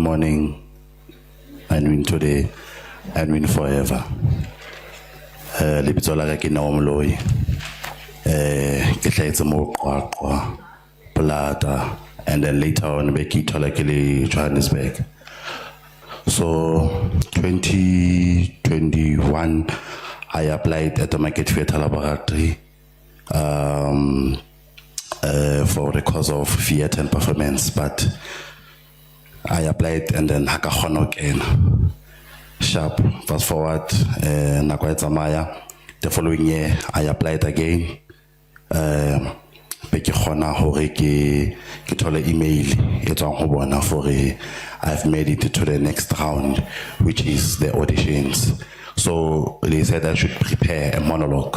morning, and win today, and win forever. Lebitso la ka ke Neo Moloi. Ke hlahetse mo 𝐷𝐻𝐻, Bolata, and then later on be ke ithola ke le Johannesburg. So 2021 I applied at the Market Theatre Laboratory for the course of theatre and performance, but I applied and then haka khona again. Sharp, fast forward, nako e tsamaya. The following year I applied again. Be ke khona hore ke thole email e tswang ho bona for I've made it to the next round, which is the auditions. So they said I should prepare a monologue.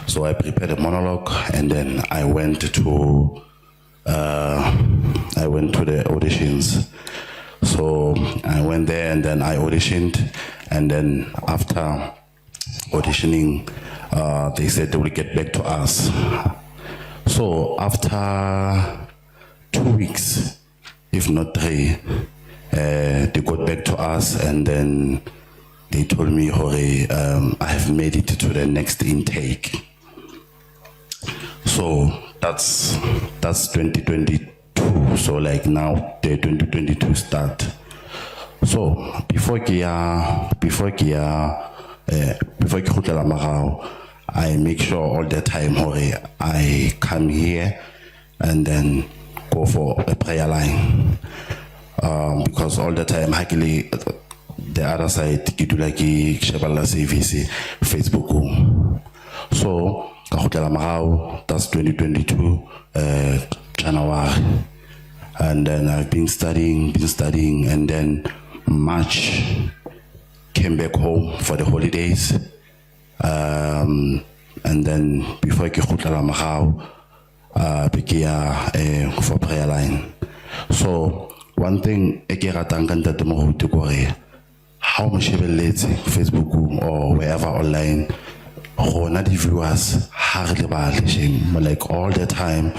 So I prepared a monologue, and then I went to the auditions. So I went there, and then I auditioned, and then after auditioning, they said they will get back to us. So after 2 weeks, if not 3, they got back to us, and then they told me, Hore, I have made it to the next intake. So that's 2022. So like now the 2022 start. So before I make sure all the time, Hore, I come here and then go for a prayer line. Because all the time, actually, the other side, ke dula ke shebella service Facebook. So that's 2022 January, and then I've been studying, and then March came back home for the holidays, and then before ke khutla magao for prayer line. So one thing I get at how much Facebook or wherever online, not the viewers hardly like all the time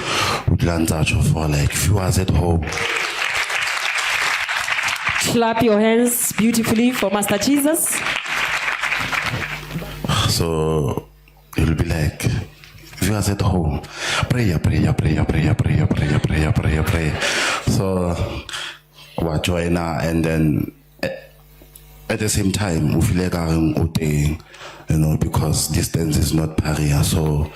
we plan for like viewers at home. Clap your hands beautifully for Master Jesus. So it'll be like viewers at home, prayer. So what join, and then at the same time we feel like because distance is not barrier. So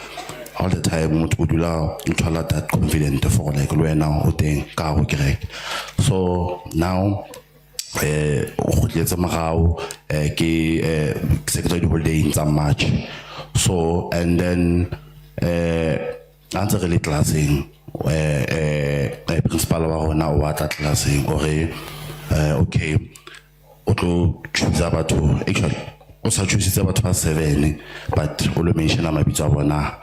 all the time we do that confident for like now. So now secretary holiday in March. So and then answer really classing principal wa hona wa tla classing okay o tlo choose batho actually o sa choose batho ba 7 but o lo mention amabitso a bona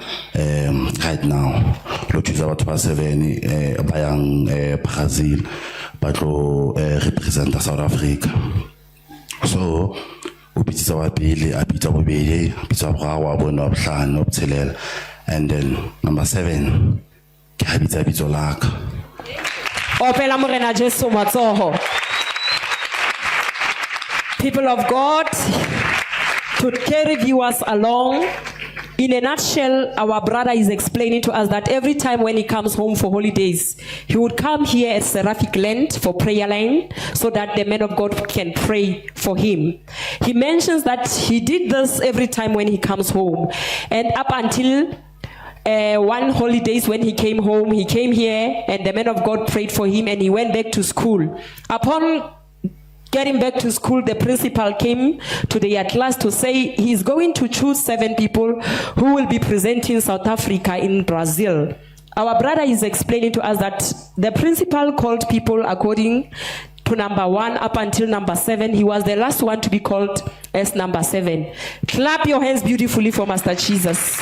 right now lo choose batho ba 7 ba yang Brazil ba tlo represent South Africa. So o bitsa wa pele a bitsa bobedi a bitsa bra wa bona bohlano botshelela, and then number 7 ke habitsa bitso laka. Opela morena Jesu matsoho. People of God, to carry viewers along, in a nutshell, our brother is explaining to us that every time when he comes home for holidays, he would come here at Seraphic Land for prayer line so that the men of God can pray for him. He mentions that he did this every time when he comes home, and up until one holidays when he came home, he came here and the men of God prayed for him, and he went back to school. Upon getting back to school, the principal came to the class to say he's going to choose 7 people who will be presenting South Africa in Brazil. Our brother is explaining to us that the principal called people according to number 1 up until number 7. He was the last one to be called as number 7. Clap your hands beautifully for Master Jesus.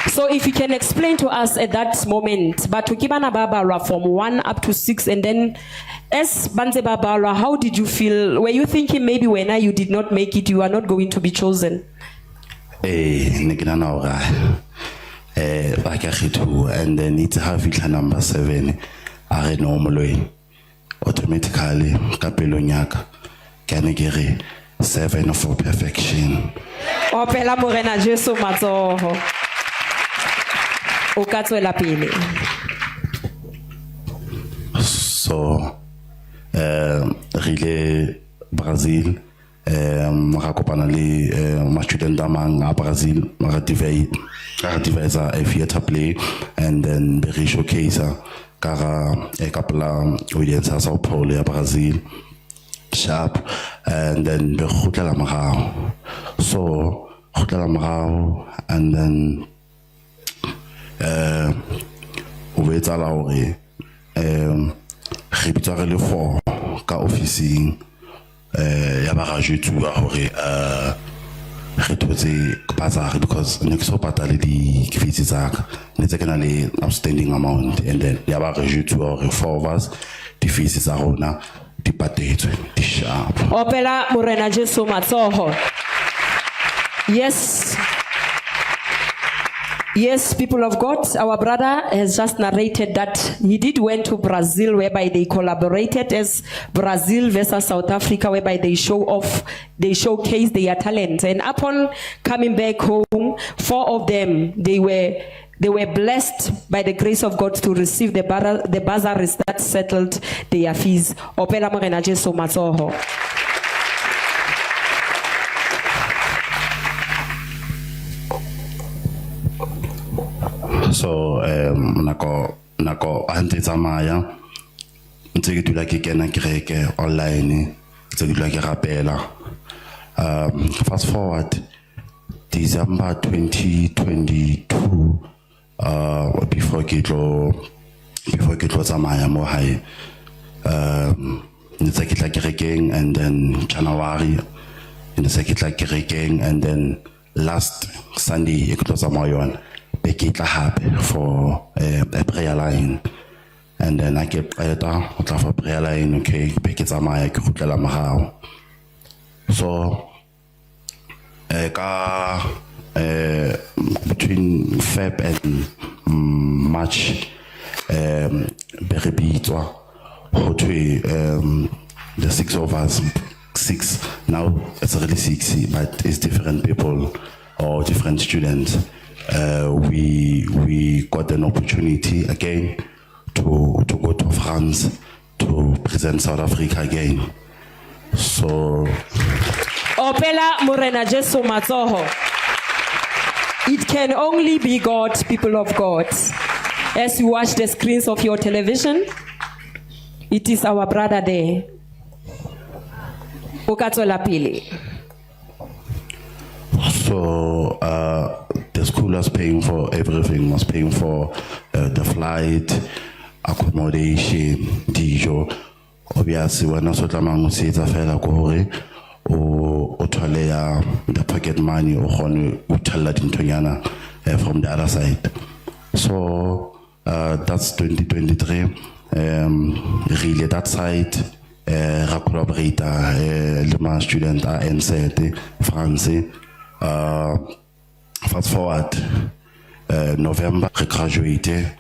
So if you can explain to us at that moment, but to Kibana Barbara from 1 up to 6, and then as Banze Barbara, how did you feel? Were you thinking maybe when you did not make it, you are not going to be chosen? And then it's have number 7, Neo Moloi. automatically ka pelong ya ka ke ne ke re 7 for perfection. Opela Morena Jesu matsoho. O ka tswela pele. So rile Brazil ra kopana le ma student a mang a Brazil ra devise a theater play and then be showcase ka kapela audience sa Sao Paulo ya Brazil sharp and then be khutlela morao. So khutlela morao and then o vetsala hore re bitsa re le 4 ka officing ya ba ga jetsuwa hore re thotse bazari because ne ke so patale di fees tsa ka ne tse kana le outstanding amount and then ya ba re jetsuwa hore 4 of us di fees tsa rona di patetswe di sharp. Opela Morena Jesu matsoho. Yes. Yes, people of God, our brother has just narrated that he did went to Brazil, whereby they collaborated as Brazil versus South Africa, whereby they showcase their talent. And upon coming back home, 4 of them, they were blessed by the grace of God to receive the bursaries that settled their fees. Opela Morena Jesu matsoho. So nako ante tsamaya ntse ke dula ke kena kereke online ntse ke dula ke rapela. Fast forward December 2022 before ke tlo tsamaya mo hae ntse ke tla kerekeng and then January ntse ke tla kerekeng and then last Sunday ke tlo tsamaya yona Bekitla happy for a prayer line and then I get for prayer line. Okay, Bekitla Maya Kutela Mahao. So between Feb and March Beribitwa the 6 of us, 6 now it's really 6 but it's different people or different students. We got an opportunity again to go to France to present South Africa again. So Opela Morena Jesu matsoho. It can only be God, people of God. As you watch the screens of your television, it is our brother there. Ukatsola pili. So the school was paying for everything, was paying for the flight, accommodation, dijo. Obviously, when I saw the man say it's a fella kohore, or the pocket money or from the other side. So that's 2023. Really that side, collaborator, le student ANC, France. Fast forward, November, I graduated.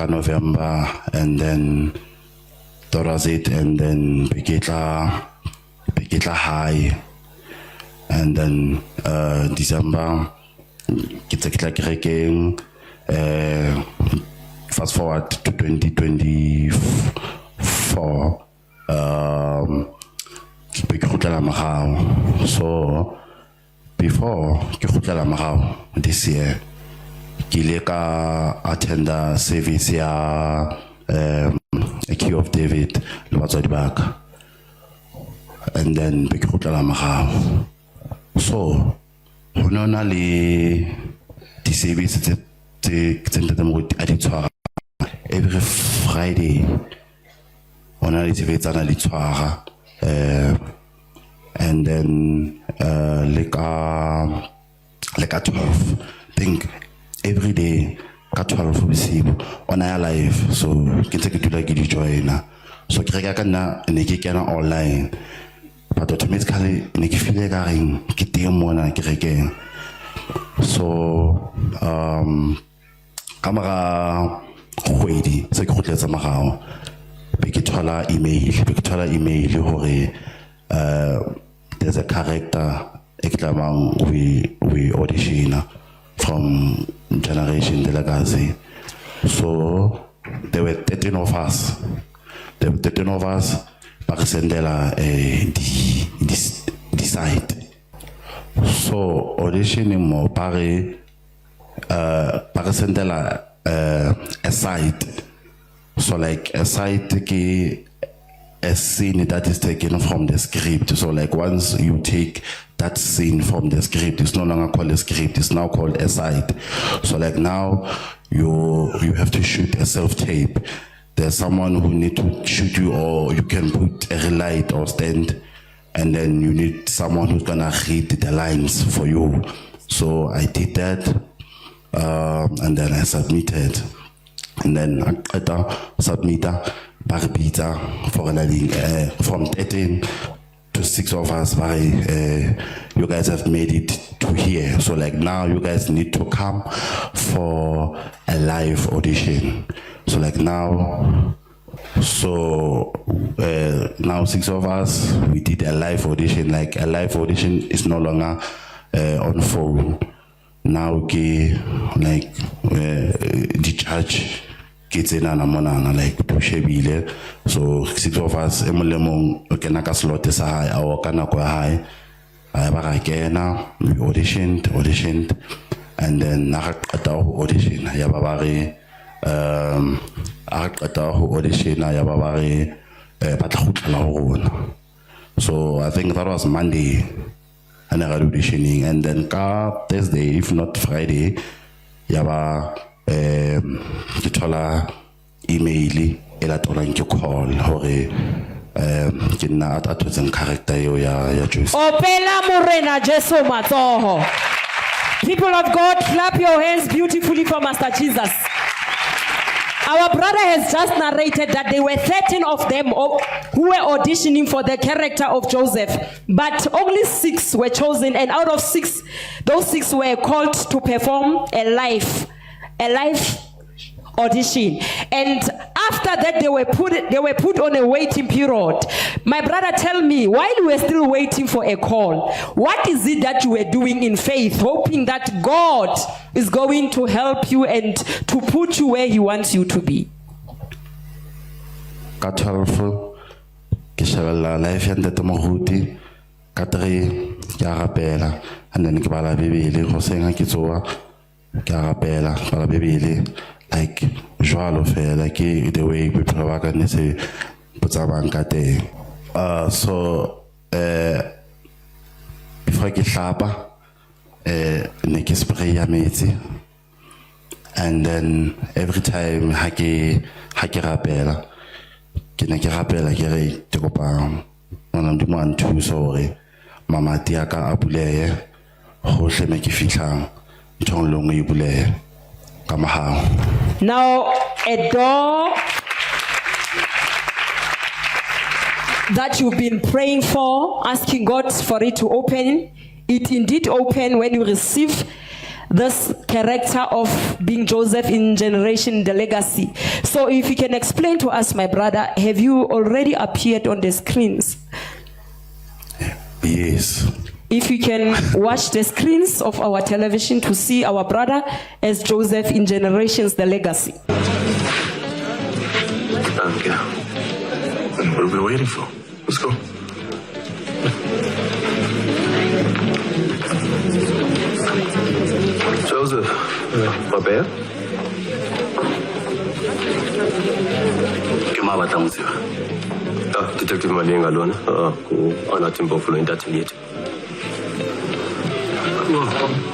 November, and then that was it, and then Bekitla High, and then December, Kitakla Kerekeng. Fast forward to 2024. So before this year, I attended service ya Key of David back, and then so the service every Friday on a and then like at 12, think every day at 12 receive on our live, so can take it to like join. So Krekana and Nikana online, but automatically Nikifile Garing, Kitiamona Kreken. So camera kgwedi se ke kgutletsa morao be ke thola email hore there's a character we audition from Generation de Legacy. So there were 13 of us. Parisendela decide. So auditioning mo parisendela a site. So like a site ki a scene that is taken from the script. So like once you take that scene from the script, it's no longer called a script, it's now called a site. So like now you have to shoot a self-tape. There's someone who need to shoot you, or you can put a light or stand, and then you need someone who's gonna read the lines for you. So I did that, and then I submitted. And then I submitted for from 13 to 6 of us you guys have made it to here. So like now you guys need to come for a live audition. So like now, now 6 of us, we did a live audition. Like a live audition is no longer on phone. Now like the judge gets in and like to shebile. So 6 of us, emulemong kenaka slot is high, our kanako high. We auditioned, and then nakata audition. Yababari audition. So I think that was Monday, and I got auditioning, and then Thursday, if not Friday, yaba kitola email ela tola nke call hore ke nna a thotseng character yo ya Joseph. Opela morena Jesu matsoho. People of God, clap your hands beautifully for Master Jesus. Our brother has just narrated that there were 13 of them who were auditioning for the character of Joseph, but only 6 were chosen, and out of 6, those 6 were called to perform a live audition. And after that, they were put on a waiting period. My brother, tell me, while you were still waiting for a call, what is it that you were doing in faith, hoping that God is going to help you and to put you where He wants you to be? Ka 12 ke shebella life ya ntate moruti ka 3 ke a rapela, and then ke bala bebele go senga ke tsoa ke a rapela bala bebele like jwalo fela ke the way people ba ka ne se botsa ka teng. So before ke hlapa ne ke spray ya metsi, and then every time ha ke rapela ke ne ke rapela ke re ke kopa mona ndi mo nthusa hore mama tia ka a buleye ho hle me ke fihlang ntong longwe e buleye ka mahao. Now a door that you've been praying for, asking God for it to open, it indeed opened when you receive this character of being Joseph in Generation the Legacy. So if you can explain to us, my brother, have you already appeared on the screens? Yes. If you can watch the screens of our television to see our brother as Joseph in Generations the Legacy. Thank you. What are we waiting for? Let's go. Joseph, my bad. Kemaba tamusiwa. Detective Malinga alone. Anathi mbofulo intatheli yethu.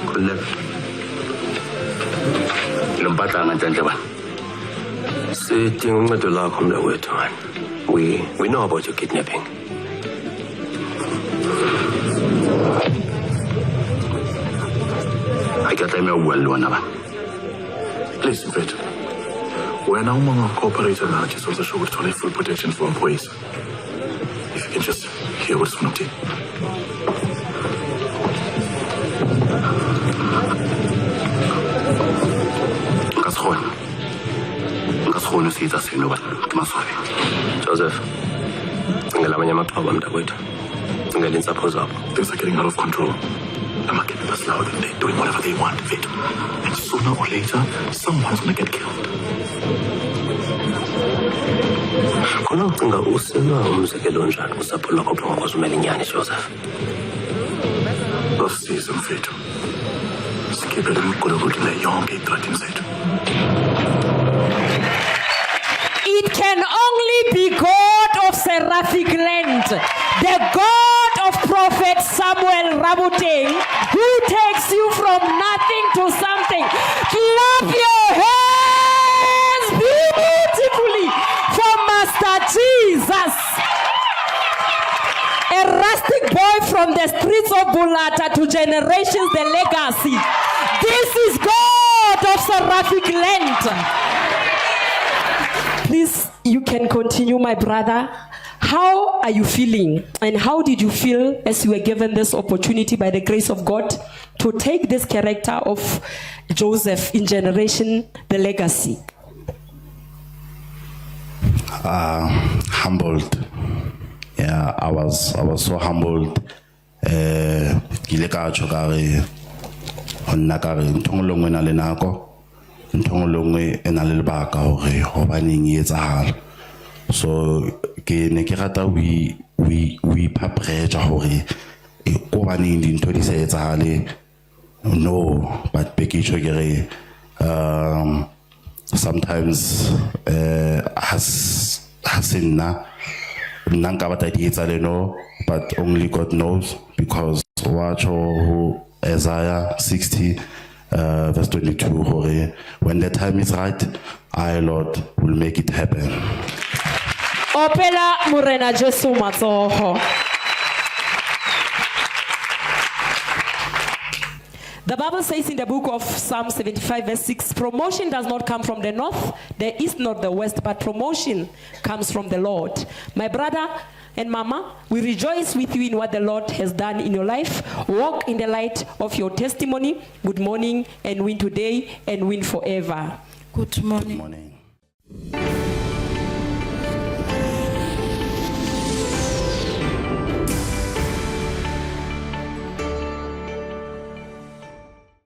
Collect. Lompatha ngantandla bani. Sidinga uncedo lakho mna wethu man. We know about your kidnapping. I got them well, please, Fred. We're now among our cooperator now, just also show to full protection for employees. If you can just hear what's from the Caesar sino maswabi. Joseph, ngelamanye amaxhoba mntakwethu. Ngele insapho zabo. Things are getting out of control. I'm getting us loud and they're doing whatever they want with it. And sooner or later, someone's gonna get killed. Khona ucinga usilwa umzekelo njani usapho lwakho phangakwazi umela inyani Joseph? Basize mfethu. Sikhiphe imigulukudu yonke ithreatin zethu. It can only be God of seraphic land, the God of Prophet Samuel Rabuteng, who takes you from nothing to something. Clap your hands beautifully for Master Jesus. A rustic boy from the streets of Bolata to generations, the legacy. This is God of seraphic land. Please, you can continue, my brother. How are you feeling? And how did you feel as you were given this opportunity by the grace of God to take this character of Joseph in generation, the legacy? Humbled. Yeah, I was so humbled. 𝐾𝐄𝐒 onnakare ntongolongwe na lenako ntongolongwe ena le lebaka hore hobaneng e etsahala. So ke ne ke rata we pressure hore go baneng dintho di sa etsahale. No, but bekitsho ke re sometimes has nna nka batla di etsale no, but only God knows, because watch who Isaiah 60 verse 22 hore when the time is right, I Lord will make it happen. Opela Morena Jesu matsoho. The Bible says in the book of Psalm 75 verse 6, promotion does not come from the north, the east, nor the west, but promotion comes from the Lord. My brother and mama, we rejoice with you in what the Lord has done in your life. Walk in the light of your testimony. Good morning, and win today and win forever. Good morning. Good morning.